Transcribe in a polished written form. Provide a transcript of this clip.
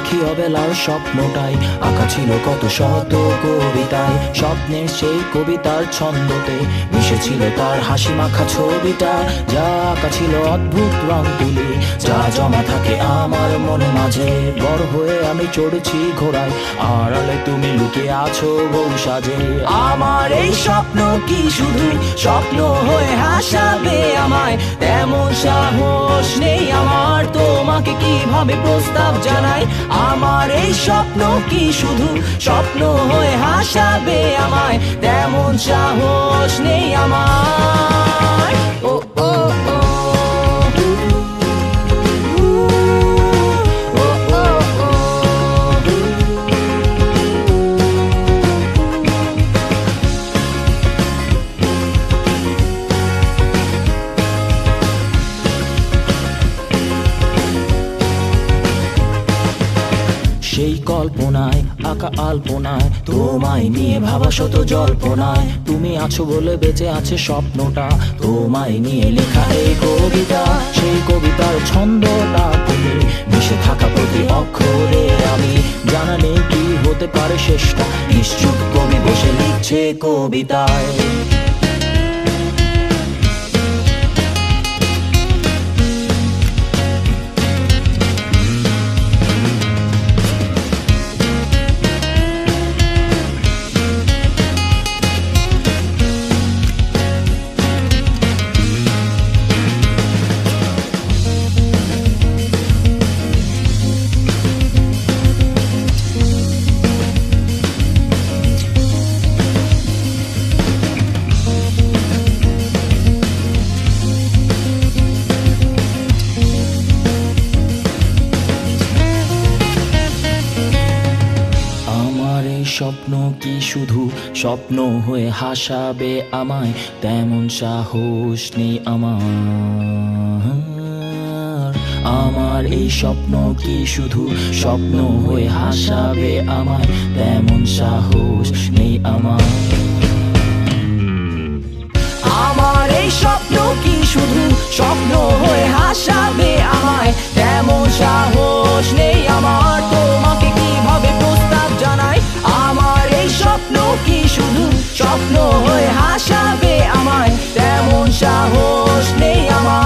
দেখি অবেলার স্বপ্নটাই আঁকা ছিল কত শত কবিতায়। স্বপ্নের সেই কবিতার ছন্দতে মিশেছিল তার হাসি মাখা ছবিটা, যা আঁকা ছিল অদ্ভুত রং তুলি, যা জমা থাকে আমার মন মাঝে। বড় হয়ে আমি চড়েছি ঘোড়ায়, আড়ালে তুমি লুকিয়ে আছো বউ সাজে। আমার এই স্বপ্ন কি শুধু স্বপ্ন হয়ে হাসাবে আমায়, তেমন সাহস নেই আমার তোমাকে কিভাবে প্রস্তাব জানাই। আমার এই স্বপ্ন কি শুধু স্বপ্ন হয়ে হাসাবে আমায়, তেমন সাহস নেই আমার। ও ও ও সেই কল্পনায় আঁকা আলপনায় তোমায় নিয়ে ভাবা শত জল্পনায়, তুমি আছো বলে বেঁচে আছে স্বপ্নটা, তোমায় নিয়ে লেখা এই কবিতা। সেই কবিতার ছন্দটা তুমি, মিশে থাকা প্রতি অক্ষরে আমি, জানা নেই কি হতে পারে শেষটা, নিশ্চুপ কবি বসে লিখছে কবিতায়। স্বপ্ন কি শুধু স্বপ্ন হয়ে হাসাবে আমায়, তেমন সাহস নেই আমার। আমার এই স্বপ্ন কি শুধু স্বপ্ন হয়ে হাসাবে আমায়, তেমন সাহস নেই আমার। আমার এই স্বপ্ন কি শুধু স্বপ্ন হয়ে হাসাবে আমায়, তেমন সাহস নেই আমার তোমাকে কিভাবে প্রস্তাব জানাই। আমার এই স্বপ্ন কি শুধু স্বপ্ন হয়ে হাসাবে আমায়, তেমন সাহস নেই আমার।